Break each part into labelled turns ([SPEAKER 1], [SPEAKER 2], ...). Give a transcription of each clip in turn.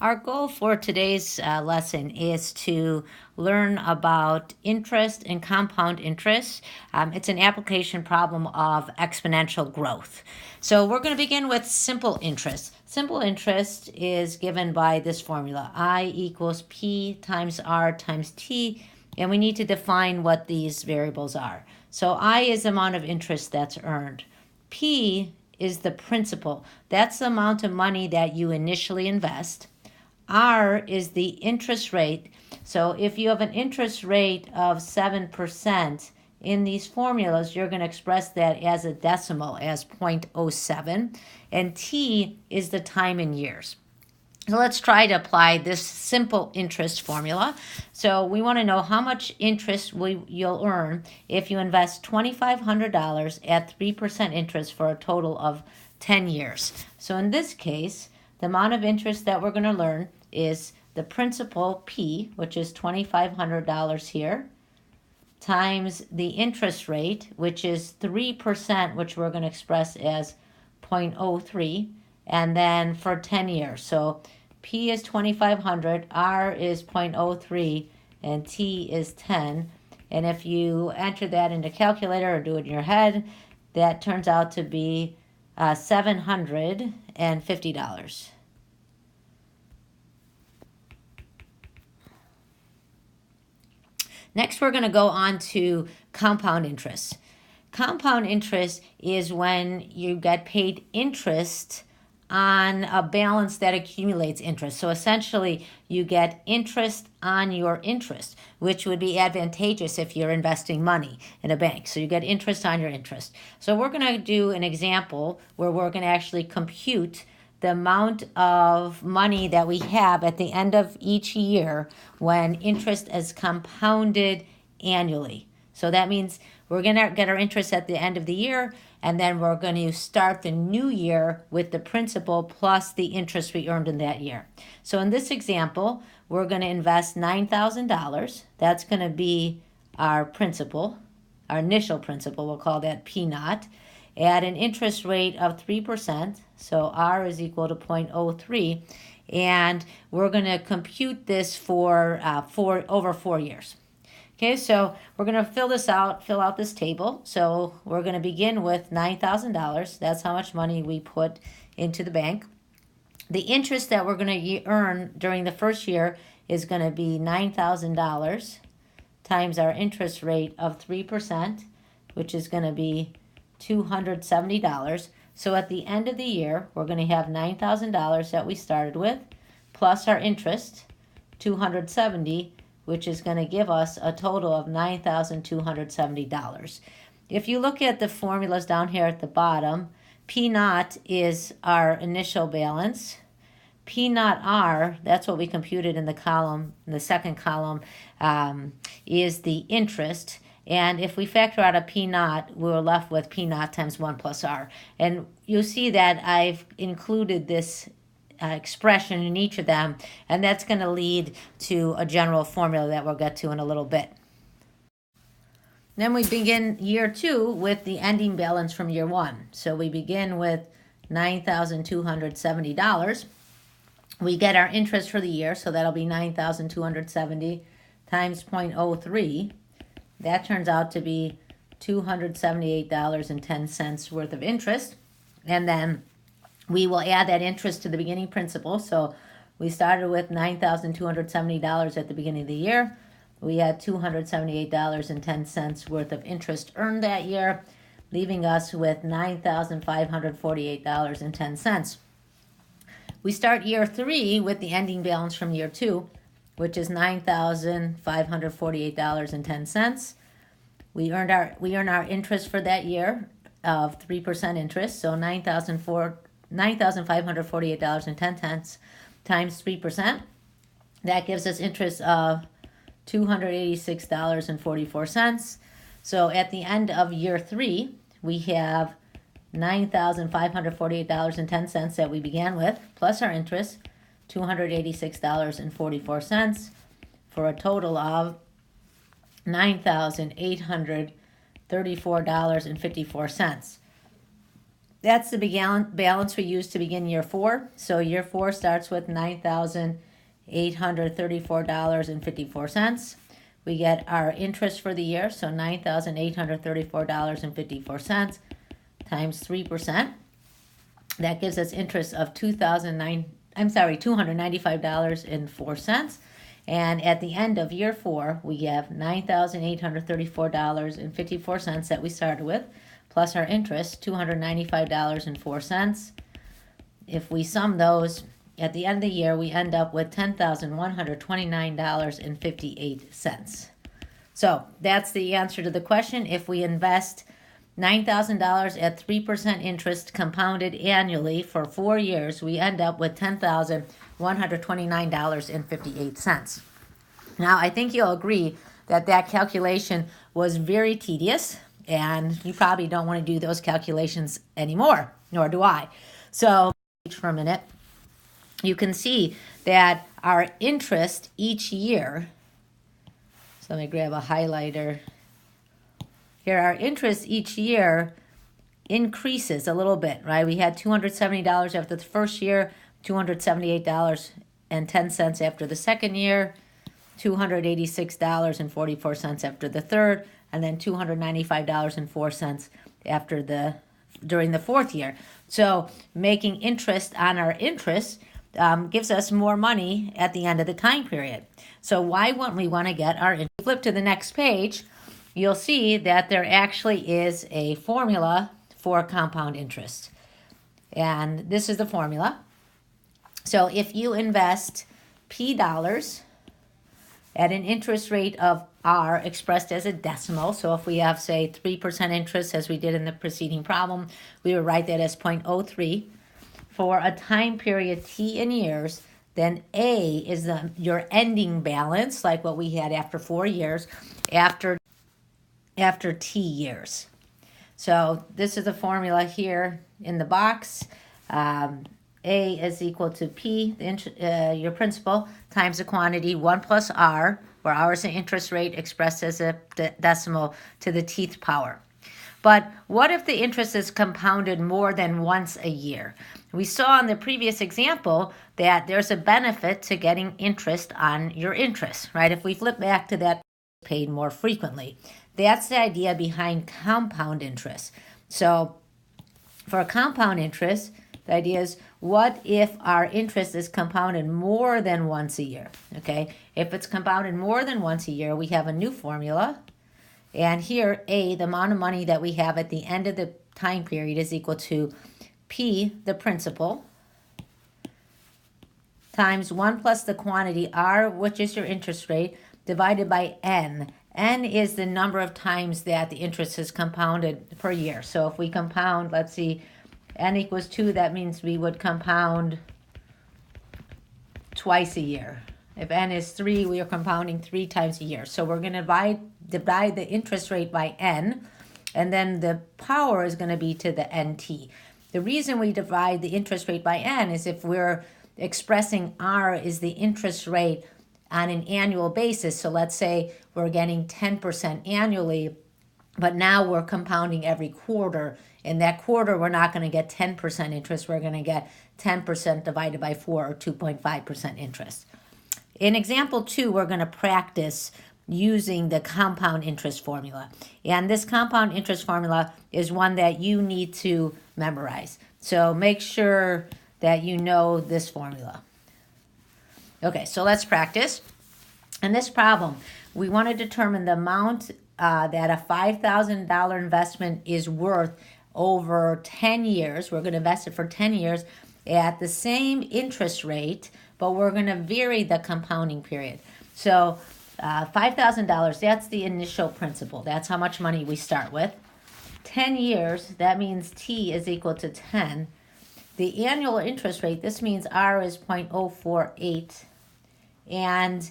[SPEAKER 1] Our goal for today's lesson is to learn about interest and compound interest. It's an application problem of exponential growth. So we're going to begin with simple interest. Simple interest is given by this formula, I equals P times R times T, and we need to define what these variables are. So I is the amount of interest that's earned. P is the principal. That's the amount of money that you initially invest. R is the interest rate. So if you have an interest rate of 7% in these formulas, you're going to express that as a decimal, as 0.07. And T is the time in years. So let's try to apply this simple interest formula. So we want to know how much interest you'll earn if you invest $2,500 at 3% interest for a total of 10 years. So in this case, the amount of interest that we're going to learn is the principal P, which is $2,500 here, times the interest rate, which is 3%, which we're going to express as 0.03, and then for 10 years. So P is 2,500, R is 0.03, and T is 10. And if you enter that into a calculator or do it in your head, that turns out to be $750. Next, we're going to go on to compound interest. Compound interest is when you get paid interest on a balance that accumulates interest. So essentially, you get interest on your interest, which would be advantageous if you're investing money in a bank. So you get interest on your interest. So we're going to do an example where we're going to actually compute the amount of money that we have at the end of each year when interest is compounded annually. So that means we're going to get our interest at the end of the year, and then we're going to start the new year with the principal plus the interest we earned in that year. So in this example, we're going to invest $9,000. That's going to be our principal, our initial principal. We'll call that P naught, at an interest rate of 3%. So R is equal to 0.03. And we're going to compute this for over 4 years. Okay, so we're going to fill out this table. So we're going to begin with $9,000. That's how much money we put into the bank. The interest that we're going to earn during the first year is going to be $9,000 times our interest rate of 3%, which is going to be $270. So at the end of the year, we're going to have $9,000 that we started with, plus our interest, $270, which is going to give us a total of $9,270. If you look at the formulas down here at the bottom, P naught is our initial balance. P naught R, that's what we computed in the column, in the second column, is the interest. And if we factor out a P naught, we're left with P naught times 1 plus R. And you'll see that I've included this expression in each of them, and that's going to lead to a general formula that we'll get to in a little bit. Then we begin year 2 with the ending balance from year 1. So we begin with $9,270. We get our interest for the year, so that'll be $9,270 times 0.03. That turns out to be $278.10 worth of interest. And then we will add that interest to the beginning principal. So we started with $9,270 at the beginning of the year. We had $278.10 worth of interest earned that year, leaving us with $9,548.10. We start year 3 with the ending balance from year 2, which is $9,548.10. We earn our interest for that year of 3% interest, so $9,548.10 times 3%. That gives us interest of $286.44. So at the end of year 3, we have $9,548.10 that we began with, plus our interest, $286.44, for a total of $9,834.54. That's the balance we use to begin year 4. So year 4 starts with $9,834.54. We get our interest for the year, so $9,834.54 times 3%. That gives us interest of $295.04. And at the end of year 4, we have $9,834.54 that we started with, plus our interest, $295.04. If we sum those, at the end of the year, we end up with $10,129.58. So that's the answer to the question. If we invest $9,000 at 3% interest compounded annually for 4 years, we end up with $10,129.58. Now, I think you'll agree that that calculation was very tedious, and you probably don't want to do those calculations anymore, nor do I. So, for a minute, you can see that our interest each year, so let me grab a highlighter. Here, our interest each year increases a little bit, right? We had $270 after the first year, $278.10 after the second year, $286.44 after the third, and then $295.04 during the fourth year. So making interest on our interest gives us more money at the end of the time period. So why wouldn't we want to get our interest? Flip to the next page, you'll see that there actually is a formula for compound interest. And this is the formula. So if you invest P dollars at an interest rate of R expressed as a decimal, so if we have, say, 3% interest as we did in the preceding problem, we would write that as 0.03 for a time period T in years, then A is your ending balance, like what we had after 4 years, after T years. So this is the formula here in the box. A is equal to P, your principal, times the quantity, 1 plus R, where R is the interest rate expressed as a decimal to the Tth power. But what if the interest is compounded more than once a year? We saw in the previous example that there's a benefit to getting interest on your interest, right? If we flip back to that, paid more frequently. That's the idea behind compound interest. So for compound interest, the idea is, what if our interest is compounded more than once a year? Okay, if it's compounded more than once a year, we have a new formula. And here, A, the amount of money that we have at the end of the time period, is equal to P, the principal, times 1 plus the quantity, R, which is your interest rate, divided by N. N is the number of times that the interest is compounded per year. So if we compound, let's see, N equals 2, that means we would compound twice a year. If N is 3, we are compounding 3 times a year. So we're going to divide the interest rate by N, and then the power is going to be to the NT. The reason we divide the interest rate by N is if we're expressing R is the interest rate on an annual basis. So let's say we're getting 10% annually, but now we're compounding every quarter. In that quarter, we're not going to get 10% interest. We're going to get 10% divided by 4, or 2.5% interest. In example 2, we're going to practice using the compound interest formula. And this compound interest formula is one that you need to memorize. So make sure that you know this formula. Okay, so let's practice. In this problem, we want to determine the amount that a $5,000 investment is worth over 10 years. We're going to invest it for 10 years at the same interest rate, but we're going to vary the compounding period. So $5,000, that's the initial principal. That's how much money we start with. 10 years, that means T is equal to 10. The annual interest rate, this means R is 0.048. And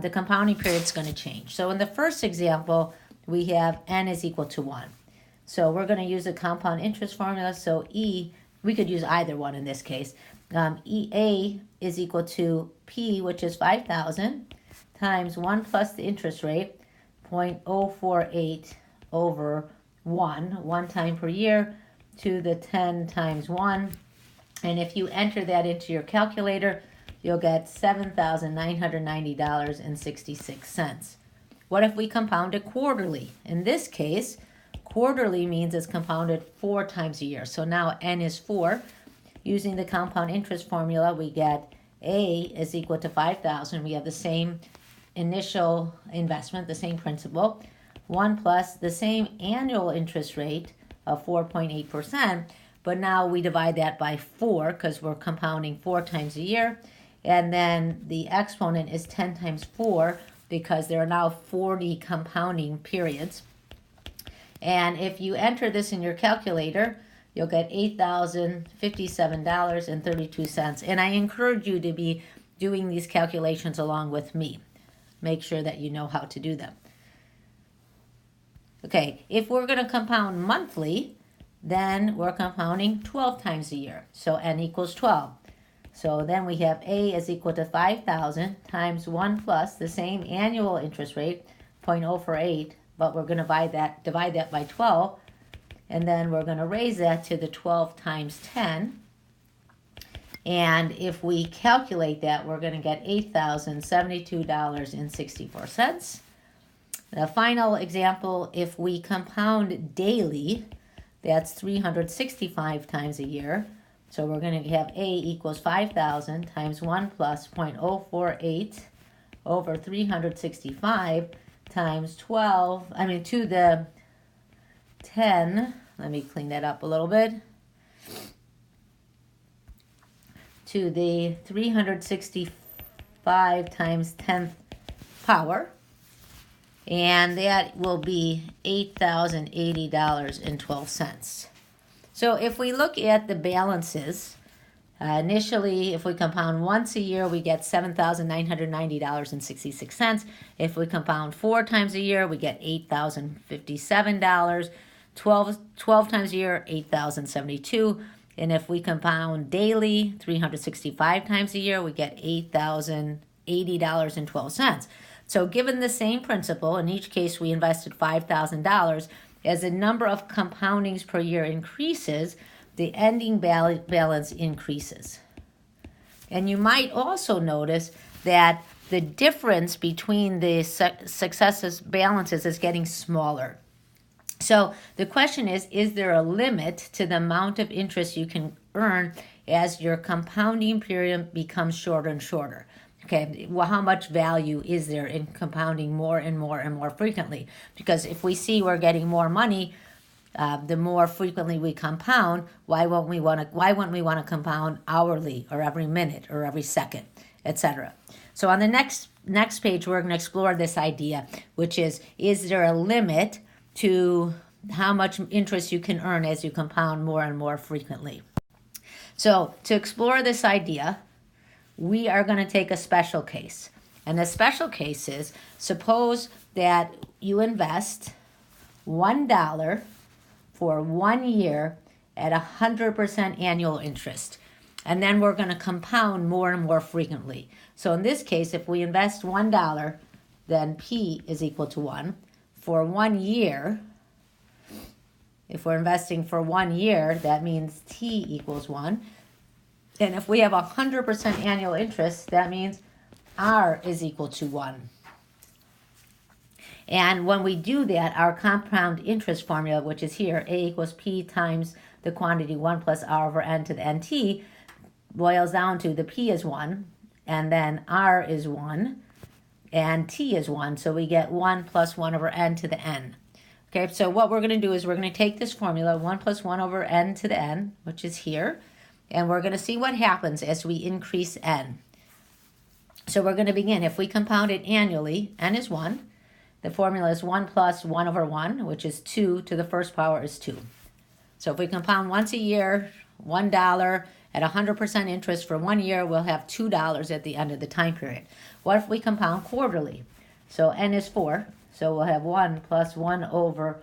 [SPEAKER 1] the compounding period is going to change. So in the first example, we have N is equal to 1. So we're going to use a compound interest formula. So E, we could use either one in this case. EA is equal to P, which is 5,000, times 1 plus the interest rate, 0.048 over 1 time per year, to the 10 times 1. And if you enter that into your calculator, you'll get $7,990.66. What if we compound it quarterly? In this case, quarterly means it's compounded 4 times a year. So now n is 4. Using the compound interest formula, we get A is equal to 5,000. We have the same initial investment, the same principal, 1 plus the same annual interest rate of 4.8%, but now we divide that by 4 because we're compounding 4 times a year, and then the exponent is 10 times 4 because there are now 40 compounding periods. And if you enter this in your calculator, you'll get $8,057.32. And I encourage you to be doing these calculations along with me. Make sure that you know how to do them. Okay, if we're going to compound monthly, then we're compounding 12 times a year. So n equals 12. So then we have A is equal to 5,000 times 1 plus the same annual interest rate, 0.048, but we're going to divide that by 12, and then we're going to raise that to the 12 times 10. And if we calculate that, we're going to get $8,072.64. The final example, if we compound daily, that's 365 times a year. So we're going to have A equals 5,000 times 1 plus 0.048 over 365 times to the 10. Let me clean that up a little bit. To the 365 times 10th power. And that will be $8,080.12. So if we look at the balances, initially, if we compound once a year, we get $7,990.66. If we compound 4 times a year, we get $8,057. 12 times a year, $8,072. And if we compound daily, 365 times a year, we get $8,080.12. So given the same principle, in each case we invested $5,000, as the number of compoundings per year increases, the ending balance increases. And you might also notice that the difference between the successive balances is getting smaller. So the question is there a limit to the amount of interest you can earn as your compounding period becomes shorter and shorter? Okay, well, how much value is there in compounding more and more and more frequently? Because if we see we're getting more money, the more frequently we compound, why wouldn't we want to compound hourly or every minute or every second, etc.? So on the next page, we're going to explore this idea, which is there a limit to how much interest you can earn as you compound more and more frequently? So to explore this idea, we are going to take a special case. And the special case is, suppose that you invest $1 for 1 year at 100% annual interest. And then we're going to compound more and more frequently. So in this case, if we invest $1, then P is equal to 1. For 1 year, if we're investing for 1 year, that means T equals 1. And if we have 100% annual interest, that means R is equal to 1. And when we do that, our compound interest formula, which is here, A equals P times the quantity 1 plus R over N to the NT, boils down to the P is 1, and then R is 1, and T is 1. So we get 1 plus 1 over N to the N. Okay, so what we're going to do is we're going to take this formula, 1 plus 1 over N to the N, which is here, and we're going to see what happens as we increase N. So we're going to begin. If we compound it annually, N is 1. The formula is 1 plus 1 over 1, which is 2 to the first power is 2. So if we compound once a year, $1 at 100% interest for 1 year, we'll have $2 at the end of the time period. What if we compound quarterly? So N is 4, so we'll have 1 plus 1 over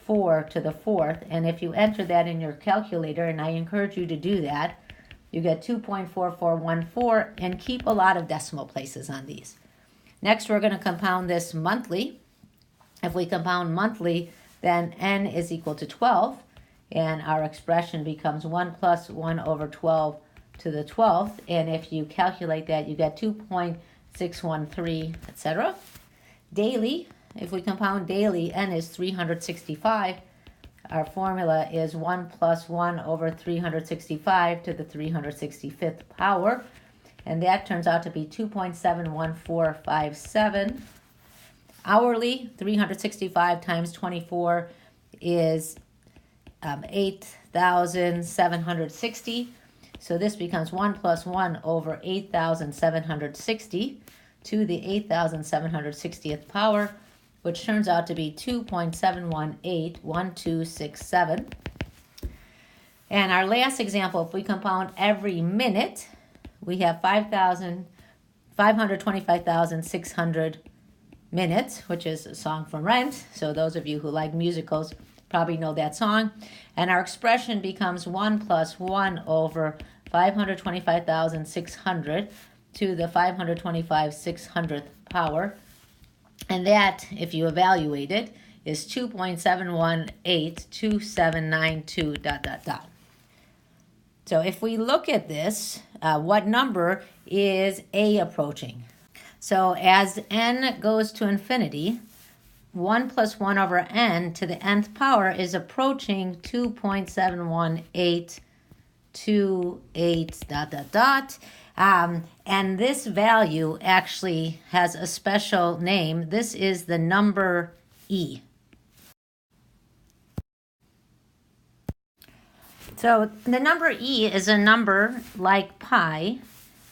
[SPEAKER 1] 4 to the fourth. And if you enter that in your calculator, and I encourage you to do that, you get 2.4414, and keep a lot of decimal places on these. Next, we're going to compound this monthly. If we compound monthly, then N is equal to 12. and our expression becomes 1 plus 1 over 12 to the 12th. And if you calculate that, you get 2.613, etc. Daily, if we compound daily, n is 365. Our formula is 1 plus 1 over 365 to the 365th power. And that turns out to be 2.71457. Hourly, 365 times 24 is 8,760. So this becomes 1 plus 1 over 8,760 to the 8,760th power, which turns out to be 2.7181267. And our last example, if we compound every minute, we have 525,600 minutes, which is a song from Rent. So those of you who like musicals probably know that song. And our expression becomes 1 plus 1 over 525,600 to the 525,600th power. And that, if you evaluate it, is 2.7182792 ... So if we look at this, what number is A approaching? So as n goes to infinity, 1 plus 1 over n to the nth power is approaching 2.71828 ... And this value actually has a special name. This is the number E. So the number E is a number like pi.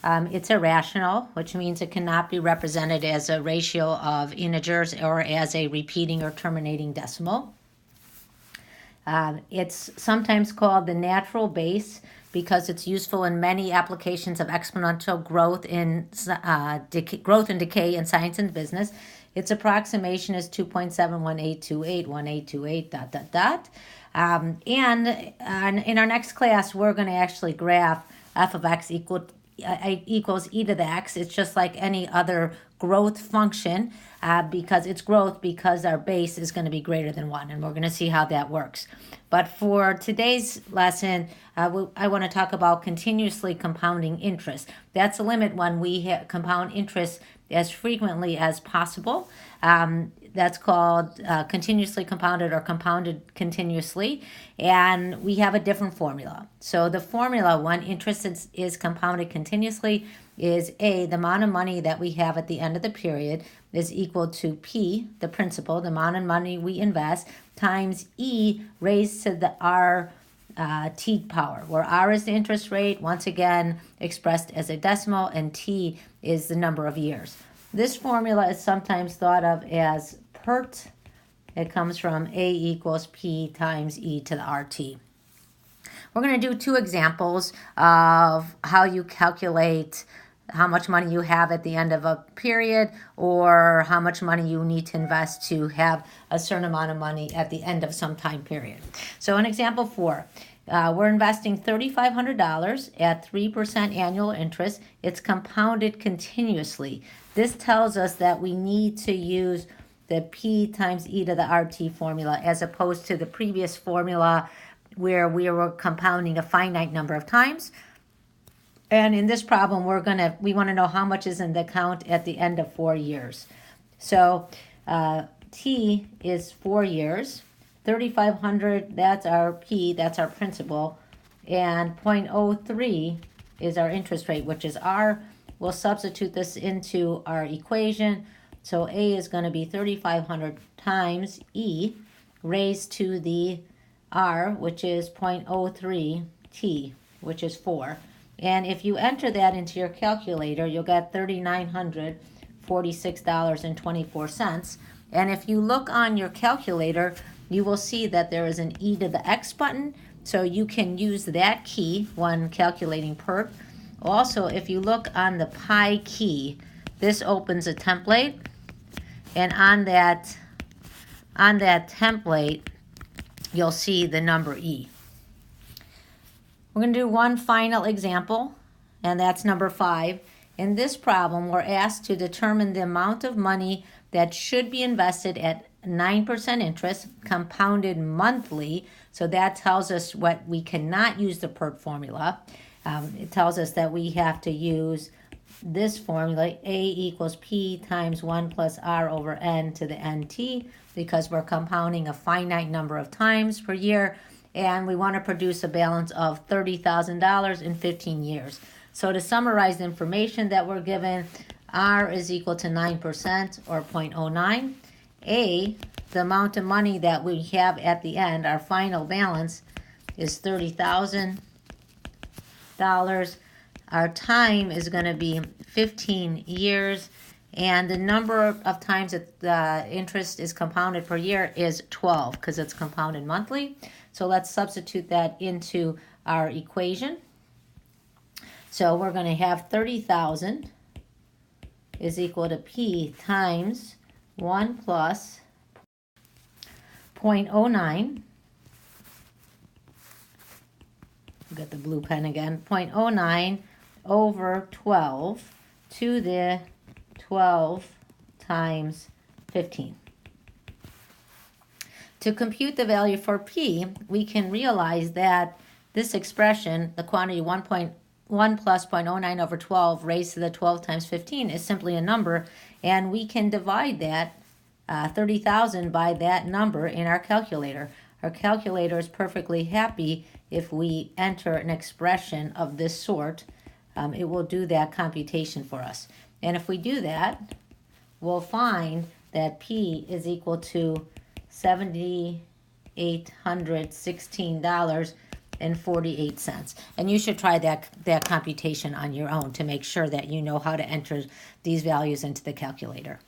[SPEAKER 1] It's irrational, which means it cannot be represented as a ratio of integers or as a repeating or terminating decimal. It's sometimes called the natural base because it's useful in many applications of exponential growth in growth and decay in science and business. Its approximation is 2.718281828 ... And in our next class, we're going to actually graph f of x equals e to the x. It's just like any other growth function because it's growth because our base is going to be greater than 1, and we're going to see how that works. But for today's lesson, I want to talk about continuously compounding interest. That's a limit when we compound interest as frequently as possible. That's called continuously compounded or compounded continuously, and we have a different formula. So the formula when interest is compounded continuously is A, the amount of money that we have at the end of the period is equal to P, the principal, the amount of money we invest, times E raised to the R T power, where R is the interest rate, once again expressed as a decimal, and T is the number of years. This formula is sometimes thought of as PERT. It comes from A equals P times E to the RT. We're going to do two examples of how you calculate how much money you have at the end of a period or how much money you need to invest to have a certain amount of money at the end of some time period. So in example 4, we're investing $3,500 at 3% annual interest. It's compounded continuously. This tells us that we need to use the P times E to the RT formula as opposed to the previous formula where we were compounding a finite number of times. And in this problem, we want to know how much is in the account at the end of 4 years. So T is 4 years. 3,500, that's our P, that's our principal. And 0.03 is our interest rate, which is R. We'll substitute this into our equation. So A is going to be 3,500 times E raised to the R, which is 0.03 T, which is 4. And if you enter that into your calculator, you'll get $3,946.24. And if you look on your calculator, you will see that there is an E to the X button. So you can use that key when calculating PERT. Also, if you look on the pi key, this opens a template. And on that template, you'll see the number E. We're going to do one final example, and that's number 5. In this problem, we're asked to determine the amount of money that should be invested at 9% interest compounded monthly. So that tells us what we cannot use the PERT formula. It tells us that we have to use this formula, A equals P times 1 plus R over N to the NT, because we're compounding a finite number of times per year, and we want to produce a balance of $30,000 in 15 years. So to summarize the information that we're given, R is equal to 9% or 0.09. A, the amount of money that we have at the end, our final balance, is $30,000. Our time is going to be 15 years, and the number of times that the interest is compounded per year is 12 because it's compounded monthly. So let's substitute that into our equation. So we're going to have 30,000 is equal to P times 1 plus 0.09. Get the blue pen again. 0.09 over 12 to the 12 times 15. To compute the value for P, we can realize that this expression, the quantity 1 plus 0.09 over 12 raised to the 12 times 15, is simply a number, and we can divide that 30,000 by that number in our calculator. Our calculator is perfectly happy if we enter an expression of this sort. It will do that computation for us. And if we do that, we'll find that P is equal to $7,816.48. And you should try that computation on your own to make sure that you know how to enter these values into the calculator.